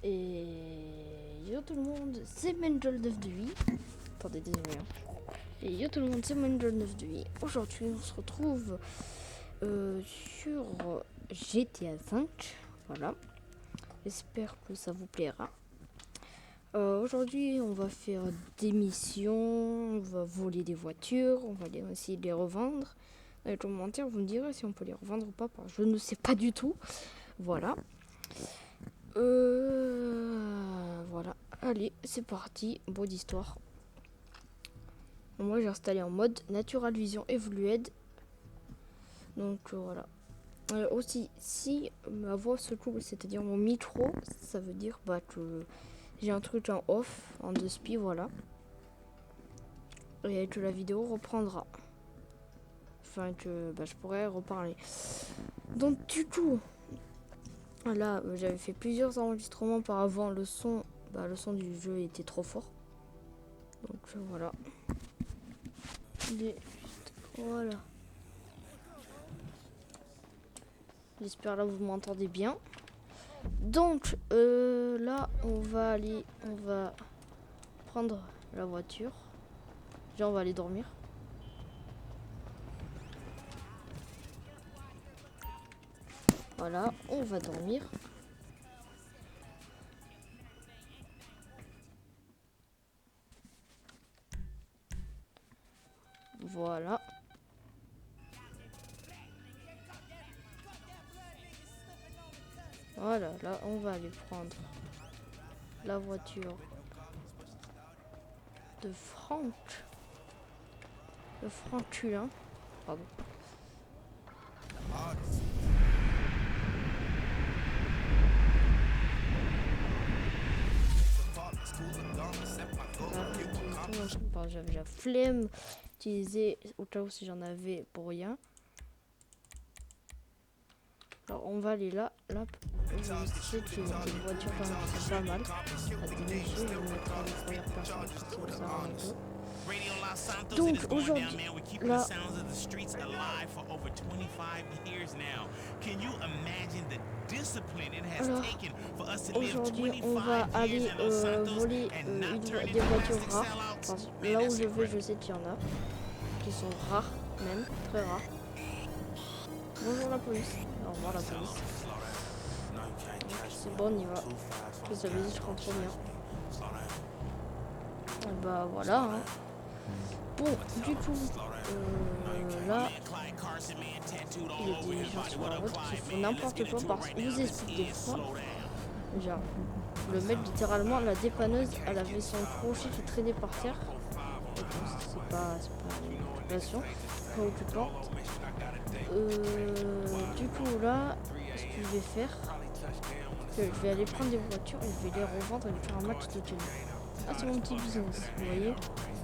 Et yo tout le monde, c'est Menjol 9 de 8. Attendez, désolé. Et yo tout le monde, c'est Menjol 9 de 8. Aujourd'hui, on se retrouve sur GTA 5. Voilà. J'espère que ça vous plaira. Aujourd'hui, on va faire des missions, on va voler des voitures, on va essayer de les revendre. Dans les commentaires, vous me direz si on peut les revendre ou pas. Je ne sais pas du tout. Voilà. Voilà. Allez, c'est parti. Bonne histoire. Moi, j'ai installé en mode Natural Vision Evolued. Donc, voilà. Aussi, si ma voix se coupe, c'est-à-dire mon micro, ça veut dire que j'ai un truc en off, en 2 spi, voilà. Et que la vidéo reprendra. Enfin, que je pourrais reparler. Donc, du coup, là, j'avais fait plusieurs enregistrements par avant. Le son du jeu était trop fort. Donc, voilà. Voilà. J'espère là vous m'entendez bien. Donc là on va prendre la voiture. Déjà on va aller dormir. Voilà, on va dormir. Voilà. Voilà, là on va aller prendre la voiture de Franck. Le Franculin. Pardon. J'avais la flemme d'utiliser au cas où si j'en avais pour rien. Alors on va aller là, je sais qu'il y a des voitures quand même qui sont pas mal à diminuer, je vais mettre à la première personne pour ça un peu. Donc aujourd'hui, là, alors aujourd'hui on va aller voler des voitures rares. Enfin, là où je vais, je sais qu'il y en a qui sont rares, même très rares. Bonjour la police. Au revoir la police. C'est bon, on y va. Que ça veut dire que je rentre trop bien. Et bah voilà. Hein. Bon, du coup, là, il y a des gens sur la route qui font n'importe quoi parce que je vous explique des fois. Genre, le mec littéralement, la dépanneuse, elle avait son crochet qui traînait par terre. C'est pas une occupation préoccupante. Du coup là, ce que je vais faire, je vais aller prendre des voitures et je vais les revendre et faire un match de tennis. Ah, c'est mon petit business, vous voyez.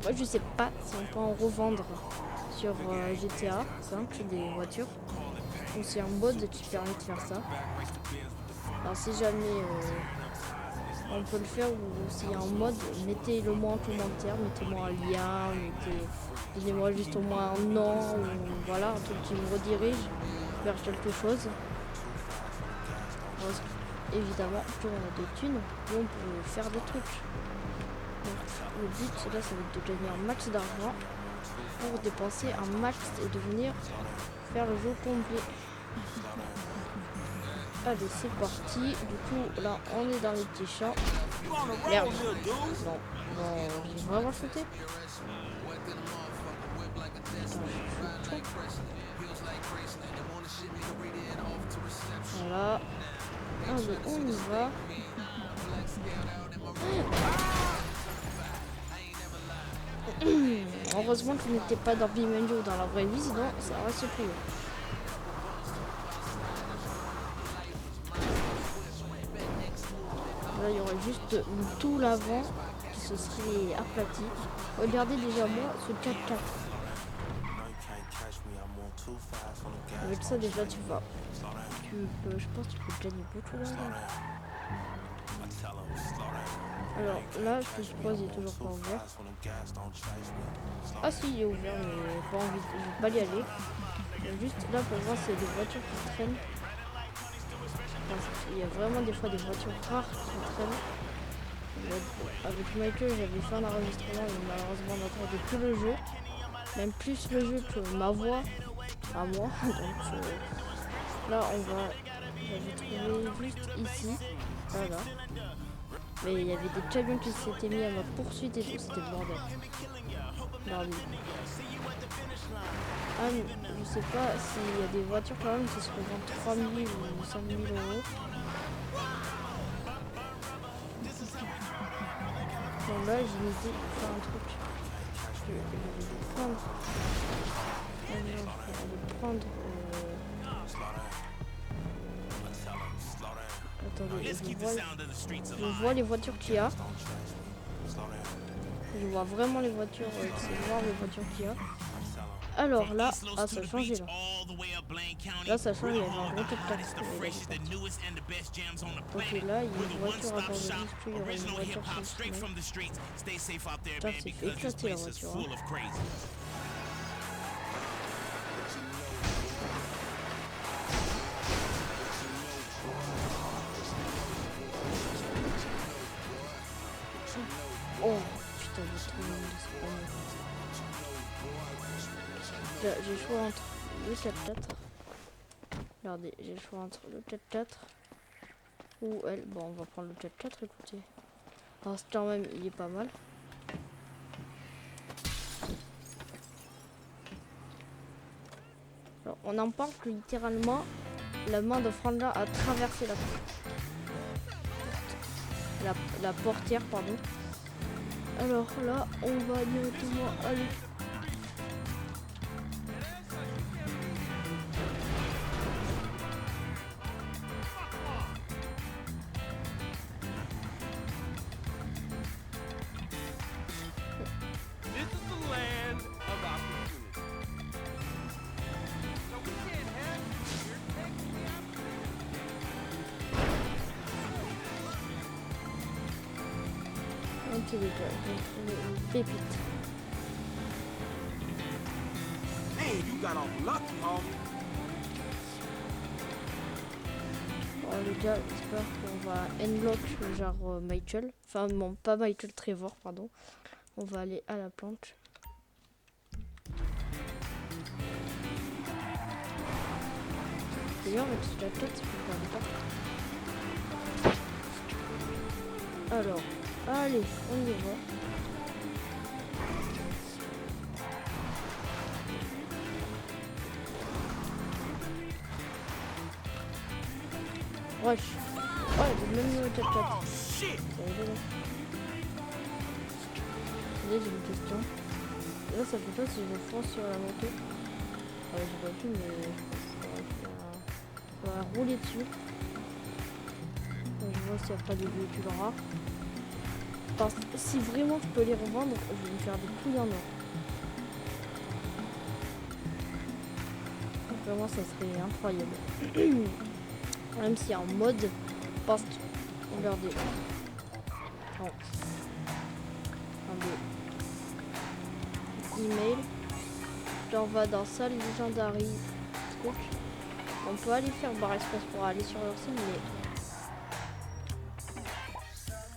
Moi je sais pas si on peut en revendre sur GTA 5 des voitures. Donc c'est un mode qui permet de faire ça. Alors si jamais on peut le faire ou s'il y a un mode, mettez-le moi en commentaire, mettez-moi un lien, donnez-moi juste au moins un nom ou voilà, un truc qui me redirige vers quelque chose. Parce que, évidemment, plus on a de thunes, plus on peut faire des trucs. Donc le but là, ça va être de gagner un max d'argent pour dépenser un max et de venir faire le jeu complet. Allez, c'est parti. Du coup, là, on est dans les petits champs. Merde. Non, j'ai vraiment shooté. Voilà. Allez, on y va. Heureusement que je n'étais pas dans Bimenjo dans la vraie vie, sinon ça reste plus haut. Là, il y aurait juste tout l'avant qui se serait aplati. Regardez déjà moi ce 4x4. Avec ça déjà je pense que tu peux gagner beaucoup d'argent. Alors là je suppose il est toujours pas ouvert. Ah si, il est ouvert mais j'ai pas envie, je vais pas y aller. Juste là pour voir s'il y a des voitures qui traînent. il y a vraiment des fois des voitures rares qui sont très bien. Avec Michael, j'avais fait un enregistrement, mais malheureusement, on n'entendait plus le jeu. Même plus le jeu que ma voix à moi. Donc là, j'avais trouvé juste ici. Voilà. Mais il y avait des camions qui s'étaient mis à ma poursuite et tout. C'était le bordel. Bordel. Ah, je sais pas s'il y a des voitures quand même qui se revendent 3 000 ou 5 000 euros. Bon là j'ai une idée de faire un truc. Je vais le prendre. Ah non, je vais le prendre. Attendez, je vois les voitures qu'il y a. Je vois vraiment les voitures, c'est voir les voitures qu'il y a. Alors là, ah ça a changé là. Là ça change, il y avait un gros top 4. Ok là, il y a une voiture à bord de disque, il y aura une voiture sur le chemin. Putain, c'est fait éclater la voiture. Hein. Oh putain, j'ai trop mal de ce j'ai le choix entre le 4x4. Regardez, j'ai le choix entre le 4x4 ou elle. Bon, on va prendre le 4x4, écoutez. Alors, c'est quand même, il est pas mal. Alors, on en parle que littéralement, la main de Franda a traversé la portière, pardon. Alors là, on va directement aller. J'ai trouvé une pépite. Hey, you got off lucky, homie. Bon les gars, j'espère qu'on va unlock genre Michael. Enfin non, pas Michael, Trevor, pardon. On va aller à la planche. D'ailleurs, avec la tête, je peux pas. Alors, allez, on y va. Rush. Ouais, le même 4x4. Allez, j'ai une question. Là, ça fait pas si je fonce sur la moto. J'ai pas vu, mais on va rouler dessus. Je vois s'il n'y a pas de véhicules rares. Parce que si vraiment je peux les revendre, je vais me faire des couilles en or. Vraiment, ça serait incroyable. Même si en mode post. Regardez. Bon. Email. Là, on va dans salle Legendary truc. On peut aller faire barre espace pour aller sur leur site, mais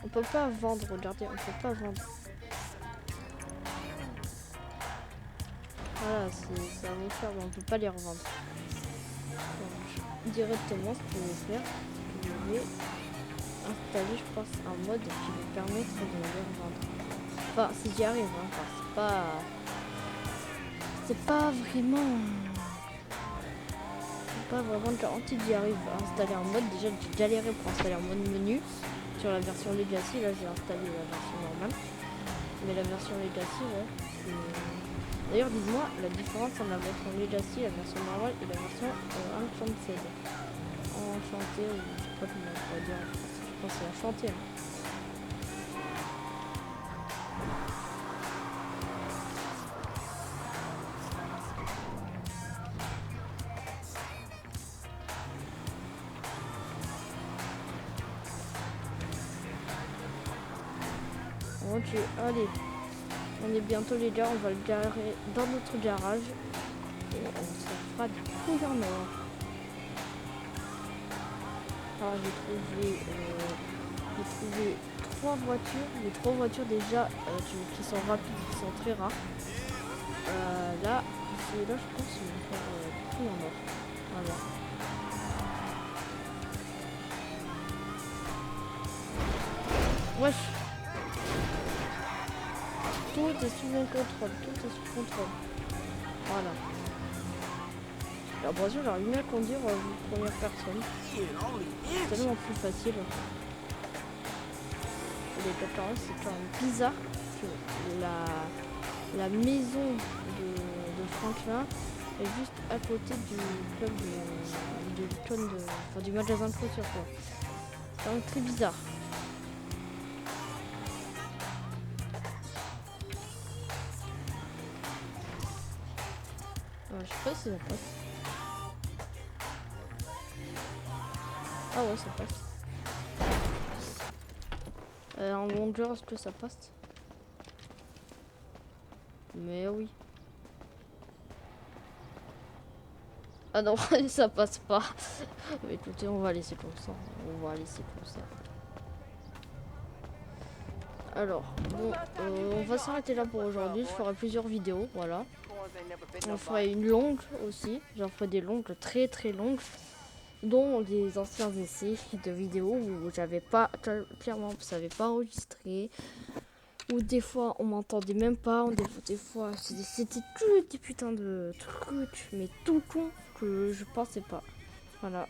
on peut pas vendre. Regardez, on peut pas vendre. Voilà, ça va faire, mais on peut pas les revendre. Donc, directement, ce que je vais faire, je vais installer, je pense, un mode qui me permettre de les revendre. Enfin, si j'y arrive, hein, enfin, c'est pas vraiment garanti d'y arrive à installer un mode. Déjà, j'ai galéré pour installer un mode menu sur la version Legacy. Là, j'ai installé la version normale, mais la version Legacy, ouais. D'ailleurs, dites-moi la différence entre la version Legacy, la version normale et la version Enchanted. Enchanté, ou je sais pas comment on pourrait dire. Je pense que c'est Enchanté. Hein. Ok, allez. On est bientôt les gars, on va le garer dans notre garage. Et on se fera du couille en or. Ultra, j'ai trouvé 3 voitures. Les 3 voitures déjà qui sont rapides, qui sont très rares. Là, je pense que je vais faire tout en or. Voilà. Wesh. Tout est sous mon contrôle. Tout est sous contrôle. Voilà. La voiture, j'arrive bien à conduire première personne. C'est tellement plus facile. Les 14, c'est quand même bizarre que la maison de Franklin est juste à côté du club du magasin de chaussures, quoi. C'est quand même très bizarre. Je sais pas si ça passe. Ah ouais, ça passe. En longueur, est-ce que ça passe? Mais oui. Ah non, ça passe pas. Mais écoutez, on va laisser comme ça. Alors, bon, on va s'arrêter là pour aujourd'hui. Je ferai plusieurs vidéos, voilà. On ferait une longue aussi. J'en ferai des longues, très très longues, dont des anciens essais de vidéos où j'avais pas, clairement, vous savez pas enregistrer. Ou des fois on m'entendait même pas, des fois c'était que des putains de trucs, mais tout con que je pensais pas. Voilà.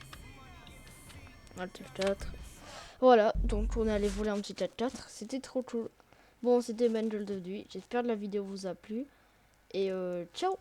Alt F4. Voilà, donc on est allé voler un petit Alt 4, c'était trop cool. Bon, c'était Benjol de Nuit, j'espère que la vidéo vous a plu. Et ciao!